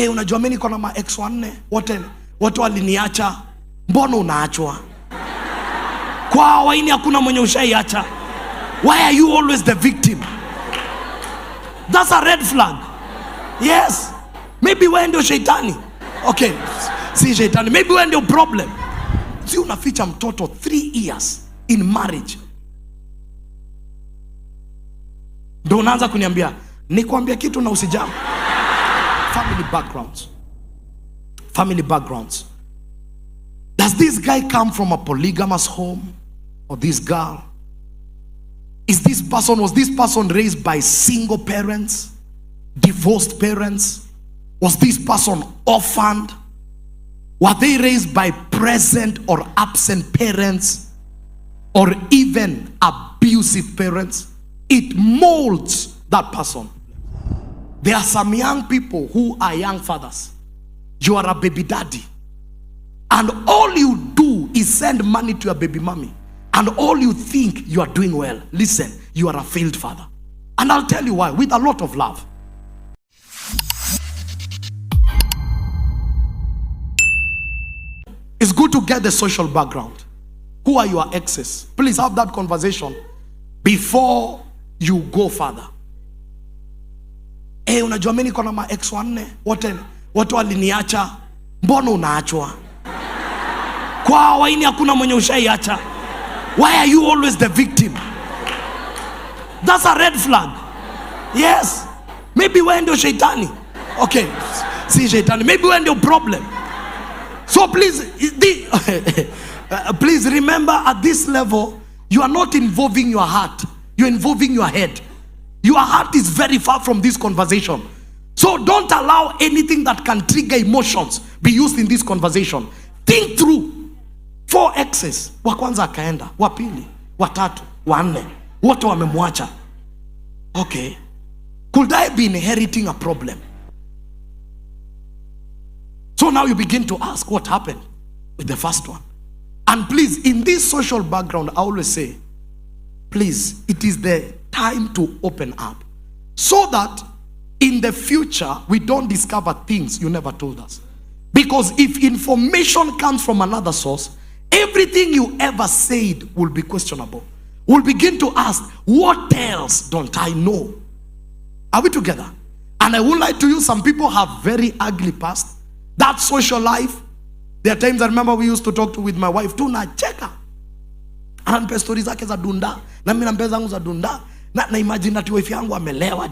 unajua mimi niko na ma ex wanne wote waliniacha. Mbona unaachwa? Kwa hawaini hakuna mwenye ushaiacha. Why are you always the victim? That's a red flag. Yes. Maybe wewe ndio shetani. Okay. Si shetani. Maybe wewe ndio problem. Si unaficha mtoto 3 years in marriage. Ndio unaanza kuniambia, nikwambia kitu na usijam. Family backgrounds. Family backgrounds. Does this guy come from a polygamous home? Or this girl? Was this person raised by single parents? Divorced parents? Was this person orphaned? Were they raised by present or absent parents? Or even abusive parents? It molds that person. There are some young people who are young fathers. You are a baby daddy. And all you do is send money to your baby mommy. And all you think you are doing well. Listen, you are a failed father. And I'll tell you why, with a lot of love. It's good to get the social background. Who are your exes? Please have that conversation before you go further. Unajua mimi niko na ma ex wanne wote waliniacha. Mbona unaachwa? Kwa hawaini hakuna mwenye ushaiacha. Why are you always the victim? That's a red flag. Yes. Maybe wewe ndio shetani. Okay. Si shetani. Maybe wewe ndio problem. So please please remember, at this level you are not involving your heart. You're involving your head. Your heart is very far from this conversation. So don't allow anything that can trigger emotions be used in this conversation. Think through. 4 exes. Wa kwanza akaenda, wa pili, wa tatu, wa nne, wote wamemwacha. Okay. Could I be inheriting a problem? So now you begin to ask what happened with the first one. And please, in this social background, I always say, please, it is the time to open up. So that in the future, we don't discover things you never told us. Because if information comes from another source, everything you ever said will be questionable. We'll begin to ask, what else don't I know? Are we together? And I would like to you, some people have very ugly past. That social life. There are times I remember we used to talk with my wife, tunacheka. Ananipa stories zake za dunda, na mimi nampa zangu za dunda. Na imagine that wife yangu amelewa.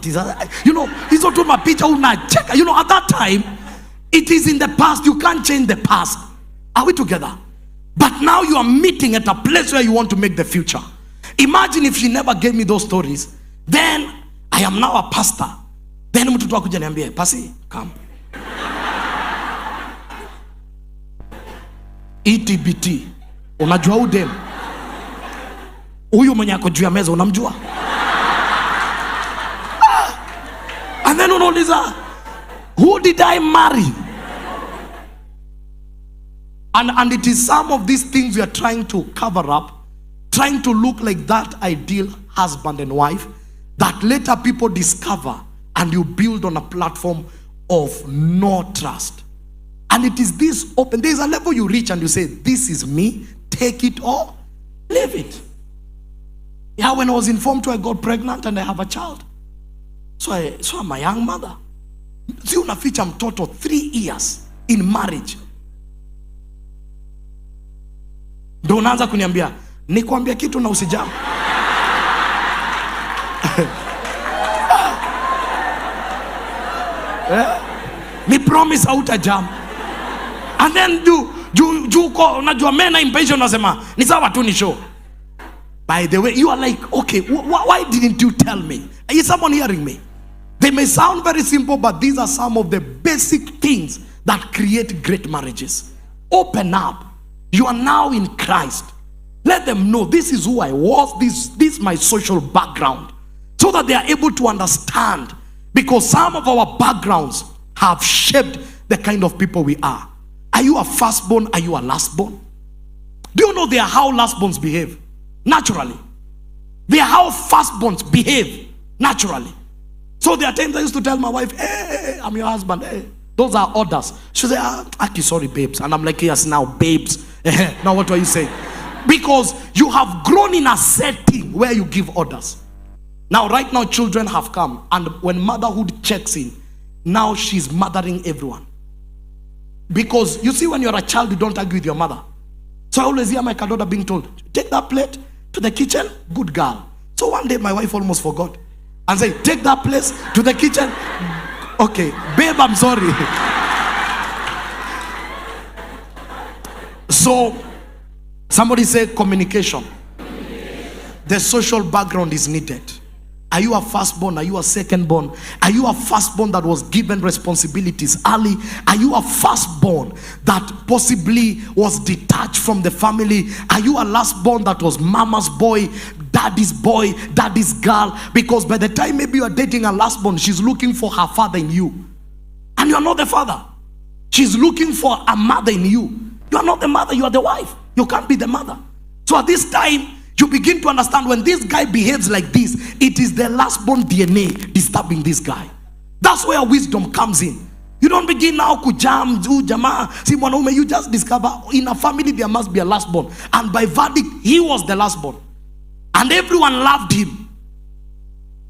You know, hizo tu mapicha unacheka. You know, at that time, it is in the past. You can't change the past. Are we together? But now you are meeting at a place where you want to make the future. Imagine if she never gave me those stories. Then I am now a pastor. Then mtu akuja niambie, "Pasi, come." ETBT. Unajua udem? Huyu mwenye ako juu ya meza unamjua? And then unauliza, who did I marry? And it is some of these things we are trying to cover up, trying to look like that ideal husband and wife that later people discover, and you build on a platform of no trust. And it is this open. There is a level you reach and you say, this is me, take it or leave it. Yeah, when I was informed I got pregnant and I have a child. So I'm a young mother. Si unaficha mtoto 3 years in marriage. Ndio unaanza kuniambia, nikwambia kitu na usijam. Ni promise hautajam. And then unajua mena impatient unasema, ni sawa tu ni show. By the way, you are like, okay, why didn't you tell me? Is someone hearing me? They may sound very simple, but these are some of the basic things that create great marriages. Open up. You are now in Christ. Let them know this is who I was, this is my social background. So that they are able to understand. Because some of our backgrounds have shaped the kind of people we are. Are you a firstborn? Are you a lastborn? Do you know they are how lastborns behave? Naturally. They are how firstborns behave naturally. So there are times I used to tell my wife, hey, I'm your husband. Hey, Those are orders. She said, Aki, sorry, babes. And I'm like, yes, now, babes. Now, what are you saying? Because you have grown in a setting where you give orders. Now, right now, children have come. And when motherhood checks in, now she's mothering everyone. Because, you see, when you're a child, you don't argue with your mother. So I always hear my daughter being told, take that plate to the kitchen, good girl. So one day, my wife almost forgot. And say, take that place to the kitchen. Okay, babe, I'm sorry. So, somebody said communication. The social background is needed. Are you a firstborn? Are you a secondborn? Are you a firstborn that was given responsibilities early? Are you a firstborn that possibly was detached from the family? Are you a lastborn that was mama's boy, daddy's girl? Because by the time maybe you are dating a lastborn, she's looking for her father in you. And you are not the father. She's looking for a mother in you. You are not the mother, you are the wife. You can't be the mother. So at this time, you begin to understand when this guy behaves like this, it is the lastborn DNA disturbing this guy. That's where wisdom comes in. You don't begin now kujam, jamaa, si mwanaume. You just discover in a family there must be a lastborn. And by verdict, he was the lastborn. And everyone loved him.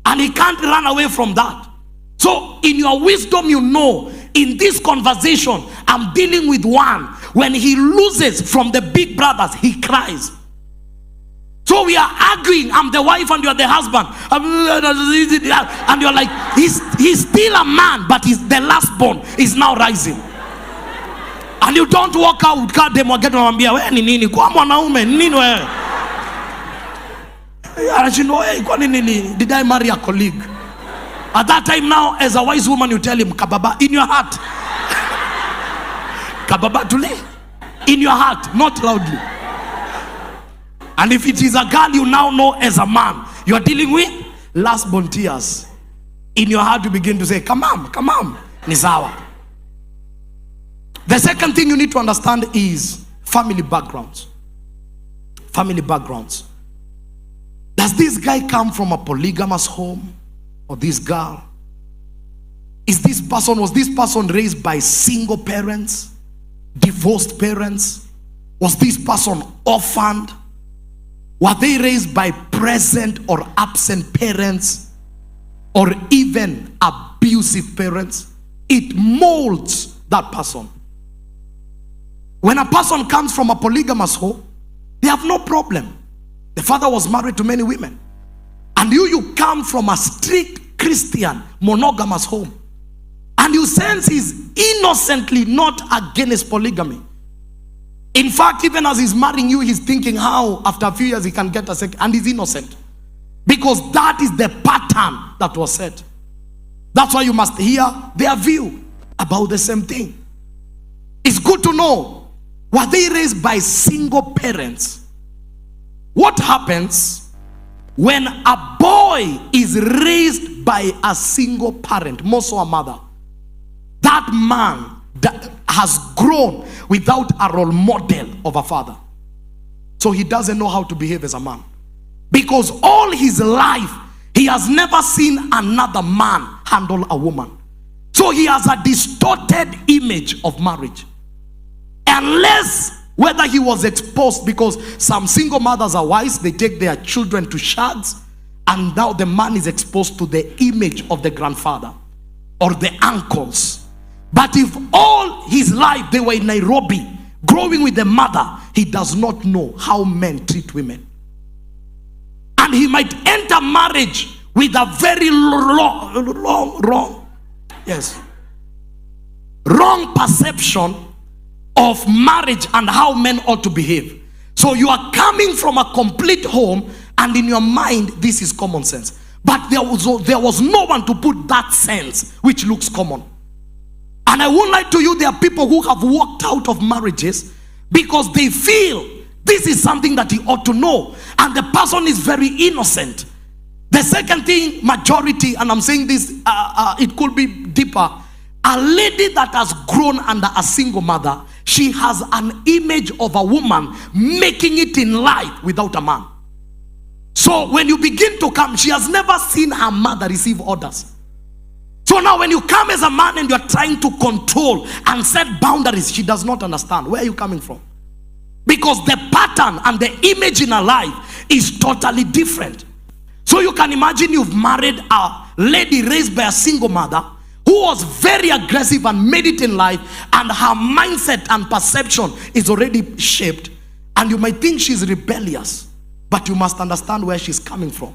And he can't run away from that. So in your wisdom, you know, in this conversation, I'm dealing with one. When he loses from the big brothers, he cries. So we are arguing. I'm the wife and you're the husband. And you're like, he's still a man, but he's the lastborn is now rising. And you don't walk out. Did I marry a colleague? At that time now, as a wise woman, you tell him, kababa, in your heart. Kababa tule. In your heart, not loudly. And if it is a girl you now know as a man, you are dealing with lastborn tears. In your heart, you begin to say, come on, Nisawa. The second thing you need to understand is family backgrounds. Family backgrounds. Does this guy come from a polygamous home? Or this girl? Was this person raised by single parents? Divorced parents? Was this person orphaned? Were they raised by present or absent parents? Or even abusive parents? It molds that person. When a person comes from a polygamous home, they have no problem. The father was married to many women. And you come from a strict Christian monogamous home. And you sense he's innocently not against polygamy. In fact, even as he's marrying you, he's thinking how after a few years he can get a second. And he's innocent. Because that is the pattern that was set. That's why you must hear their view about the same thing. It's good to know, were they raised by single parents? What happens when a boy is raised by a single parent, more so a mother? That man that has grown without a role model of a father. So he doesn't know how to behave as a man. Because all his life, he has never seen another man handle a woman. So he has a distorted image of marriage. Unless whether he was exposed, because some single mothers are wise, they take their children to shags, and now the man is exposed to the image of the grandfather or the uncles. But if all his life they were in Nairobi, growing with the mother, he does not know how men treat women. And he might enter marriage with a very wrong perception of marriage and how men ought to behave. So you are coming from a complete home, and in your mind this is common sense. But there was no one to put that sense which looks common. And I won't lie to you, there are people who have walked out of marriages because they feel this is something that he ought to know, and the person is very innocent. The second thing, majority, and I'm saying this, it could be deeper. A lady that has grown under a single mother, she has an image of a woman making it in life without a man. So when you begin to come, she has never seen her mother receive orders. So So now when you come as a man and you're trying to control and set boundaries, she does not understand. Where are you coming from? Because the pattern and the image in her life is totally different. So you can imagine you've married a lady raised by a single mother who was very aggressive and made it in life, and her mindset and perception is already shaped. And you might think she's rebellious, but you must understand where she's coming from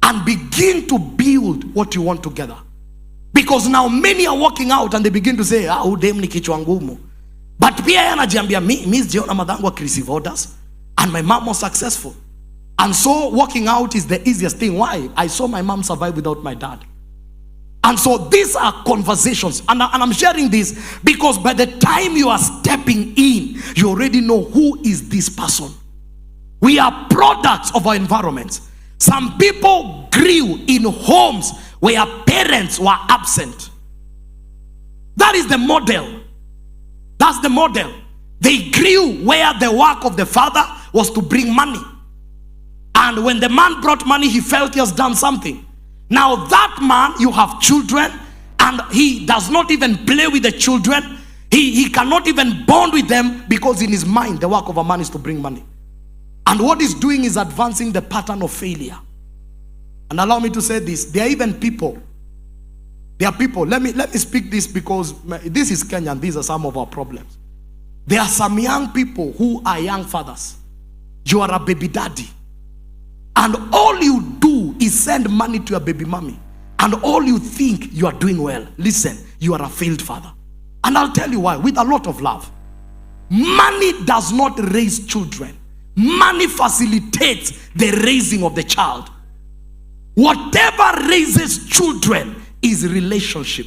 and begin to build what you want together. Because now many are walking out and they begin to say, udem ni kichwa ngumu. But pia anajiambia, mi sijaona madhangu akirisive orders, and my mom was successful. And so walking out is the easiest thing. Why? I saw my mom survive without my dad. And so these are conversations. And I'm sharing this because by the time you are stepping in, you already know who is this person. We are products of our environment. Some people grew in homes where parents were absent. That is the model. That's the model. They grew where the work of the father was to bring money. And when the man brought money, he felt he has done something. Now that man, you have children, and he does not even play with the children. He cannot even bond with them, because in his mind, the work of a man is to bring money. And what he's doing is advancing the pattern of failure. And allow me to say this, there are even people, let me speak this because this is Kenya and these are some of our problems. There are some young people who are young fathers. You are a baby daddy. And all you do is send money to your baby mommy. And all you think you are doing well. Listen, you are a failed father. And I'll tell you why, with a lot of love. Money does not raise children. Money facilitates the raising of the child. Whatever raises children is relationship.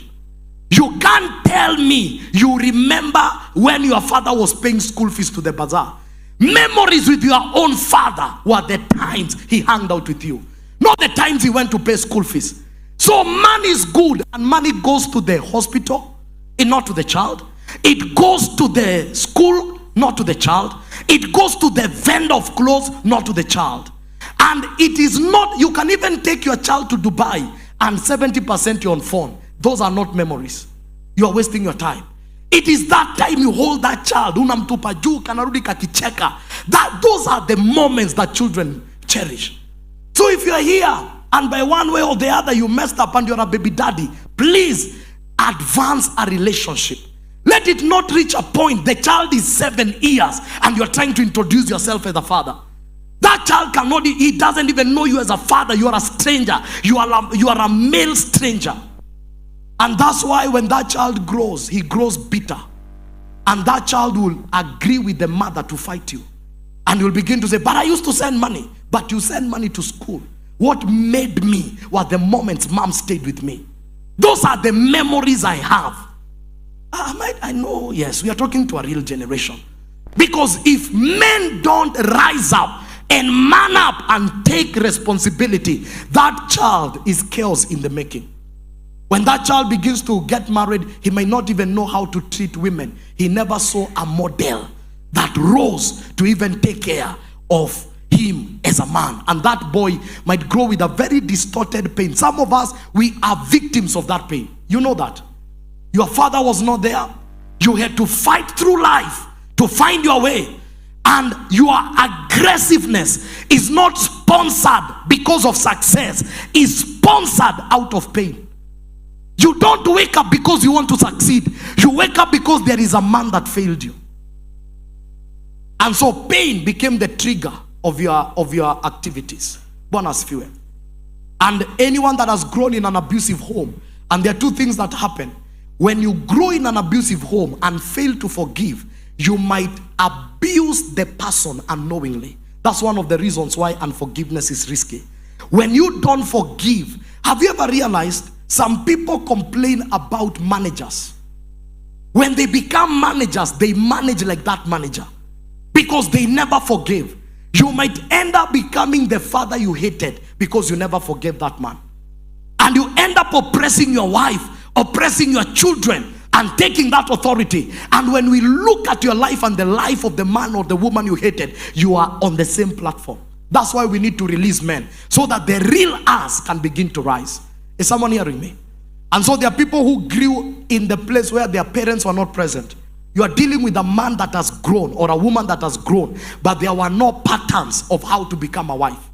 You can't tell me you remember when your father was paying school fees to the bazaar. Memories with your own father were the times he hung out with you, not the times he went to pay school fees. So money is good, and money goes to the hospital and not to the child. It goes to the school, not to the child. It goes to the vendor of clothes, not to the child. And it is not, you can even take your child to Dubai and 70% you're on phone. Those are not memories. You are wasting your time. It is that time you hold that child, unamtupa juu kanarudi kakicheka. Those are the moments that children cherish. So if you are here and by one way or the other you messed up and you're a baby daddy, please advance a relationship. Let it not reach a point the child is 7 years and you're trying to introduce yourself as a father. That child cannot, he doesn't even know you as a father. You are a stranger. You are a male stranger. And that's why when that child grows, he grows bitter. And that child will agree with the mother to fight you. And you'll begin to say, but I used to send money. But you send money to school. What made me was the moments mom stayed with me. Those are the memories I have. I know, yes, we are talking to a real generation. Because if men don't rise up and man up and take responsibility, that child is chaos in the making. When that child begins to get married, he may not even know how to treat women. He never saw a model that rose to even take care of him as a man. And that boy might grow with a very distorted pain. Some of us, we are victims of that pain. You know that. Your father was not there. You had to fight through life to find your way. And your aggressiveness is not sponsored because of success. It's sponsored out of pain. You don't wake up because you want to succeed. You wake up because there is a man that failed you. And so pain became the trigger of your activities. Bonus fuel. And anyone that has grown in an abusive home, and there are two things that happen. When you grow in an abusive home and fail to forgive, you might abuse the person unknowingly. That's one of the reasons why unforgiveness is risky. When you don't forgive, have you ever realized some people complain about managers? When they become managers, they manage like that manager because they never forgave. You might end up becoming the father you hated because you never forgave that man. And you end up oppressing your wife, oppressing your children, and taking that authority. And when we look at your life and the life of the man or the woman you hated, you are on the same platform. That's why we need to release men, so that the real us can begin to rise. Is someone hearing me? And so there are people who grew in the place where their parents were not present. You are dealing with a man that has grown or a woman that has grown, but there were no patterns of how to become a wife.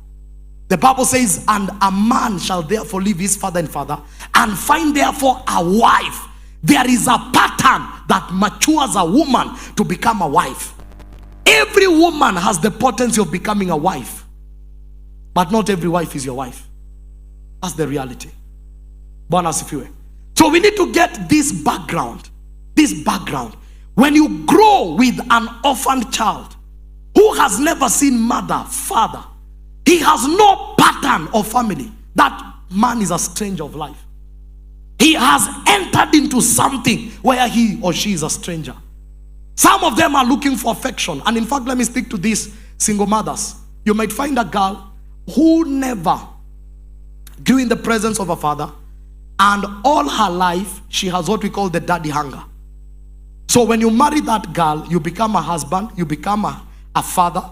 The Bible says, and a man shall therefore leave his father and father and find therefore a wife. There is a pattern that matures a woman to become a wife. Every woman has the potency of becoming a wife, but not every wife is your wife. That's the reality. So we need to get this background. This background. When you grow with an orphaned child who has never seen mother, father, he has no pattern of family. That man is a stranger of life. He has entered into something where he or she is a stranger. Some of them are looking for affection. And in fact, let me speak to these single mothers. You might find a girl who never grew in the presence of a father, and all her life she has what we call the daddy hunger. So when you marry that girl, you become a husband, you become a father,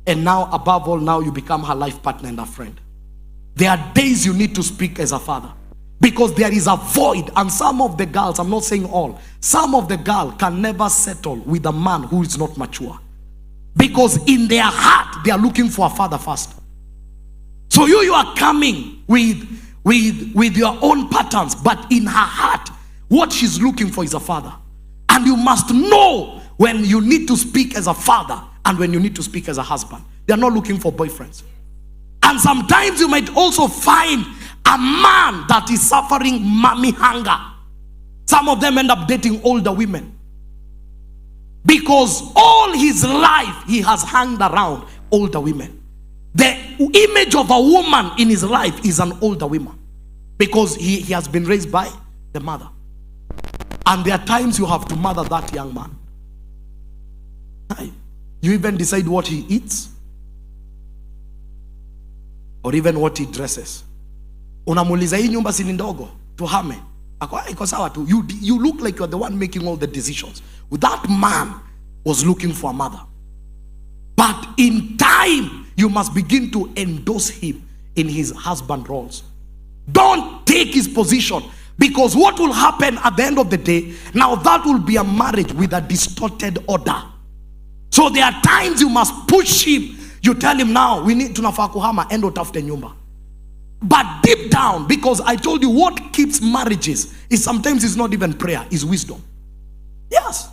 and now above all, now you become her life partner and a friend. There are days you need to speak as a father, because there is a void. And some of the girls, I'm not saying all, some of the girls can never settle with a man who is not mature, because in their heart they are looking for a father first. So you are coming with your own patterns, but in her heart what she's looking for is a father. And you must know when you need to speak as a father and when you need to speak as a husband. They are not looking for boyfriends. And sometimes you might also find a man that is suffering mommy hunger. Some of them end up dating older women, because all his life he has hung around older women. The image of a woman in his life is an older woman, because he has been raised by the mother. And there are times you have to mother that young man. You even decide what he eats, or even what he dresses. Unamuliza hii nyumba si ni ndogo, tuhame. Iko sawa tu. You look like you are the one making all the decisions. That man was looking for a mother. But in time, you must begin to endorse him in his husband roles. Don't take his position, because what will happen at the end of the day, now that will be a marriage with a distorted order. So there are times you must push him. You tell him, now we need tunafaa kuhama, endo tafute nyumba. But deep down, because I told you what keeps marriages is sometimes it's not even prayer, it's wisdom. Yes.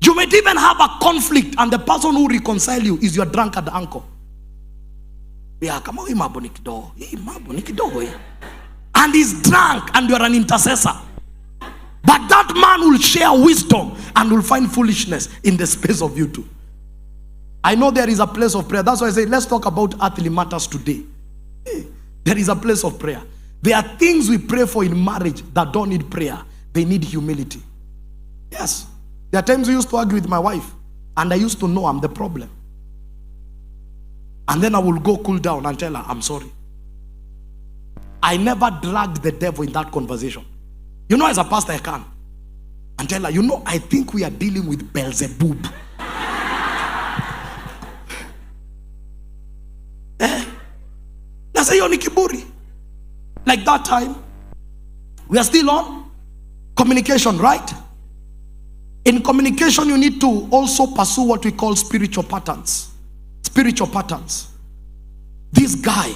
You might even have a conflict, and the person who reconcile you is your drunkard uncle. Yeah, come on, and he's drunk, and you're an intercessor. But that man will share wisdom and will find foolishness in the space of you too. I know there is a place of prayer. That's why I say let's talk about earthly matters today. There is a place of prayer. There are things we pray for in marriage that don't need prayer. They need humility. Yes. There are times we used to argue with my wife, and I used to know I'm the problem. And then I will go cool down and tell her, I'm sorry. I never dragged the devil in that conversation. You know, as a pastor I can. And tell her, you know, I think we are dealing with Beelzebub. Say yoni kiburi. Like that time, we are still on communication, right? In communication, you need to also pursue what we call spiritual patterns. Spiritual patterns. This guy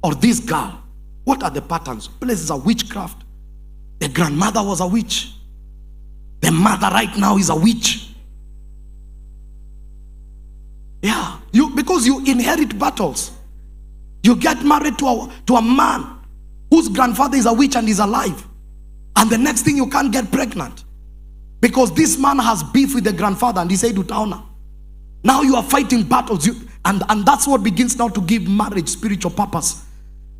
or this girl, what are the patterns? Place is a witchcraft. The grandmother was a witch. The mother right now is a witch. Yeah, because you inherit battles. You get married to a man whose grandfather is a witch and is alive. And the next thing, you can't get pregnant, because this man has beef with the grandfather and he said, Utaona. Now you are fighting battles. And that's what begins now to give marriage spiritual purpose.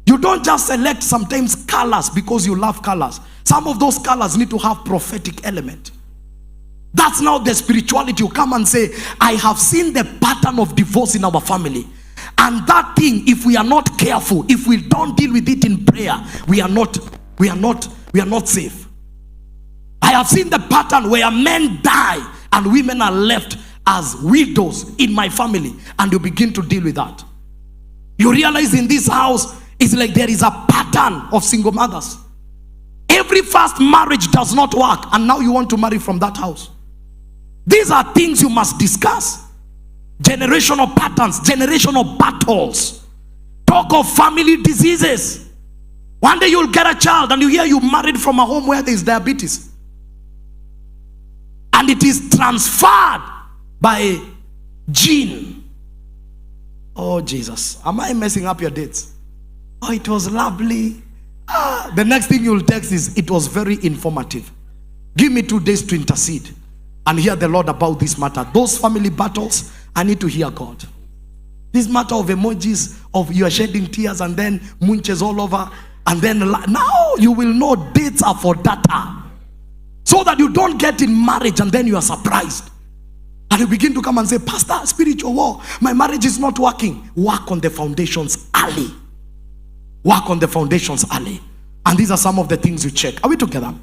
You don't just select sometimes colors because you love colors. Some of those colors need to have prophetic element. That's now the spirituality. You come and say, I have seen the pattern of divorce in our family. And that thing, if we are not careful, if we don't deal with it in prayer, we are not safe. I have seen the pattern where men die and women are left as widows in my family, and you begin to deal with that. You realize in this house, it's like there is a pattern of single mothers. every first marriage does not work, and now you want to marry from that house. These are things you must discuss. Generational patterns, generational battles. Talk of family diseases. One day you'll get a child and you hear you married from a home where there is diabetes. And it is transferred by a gene. Oh, Jesus. Am I messing up your dates? Oh, it was lovely. The next thing you'll text is, it was very informative. Give me 2 days to intercede and hear the Lord about this matter. Those family battles, I need to hear God. This matter of emojis, of you are shedding tears and then munches all over. And then now you will know dates are for data. So that you don't get in marriage and then you are surprised. And you begin to come and say, Pastor, spiritual war, my marriage is not working. Work on the foundations early. Work on the foundations early. And these are some of the things you check. Are we together?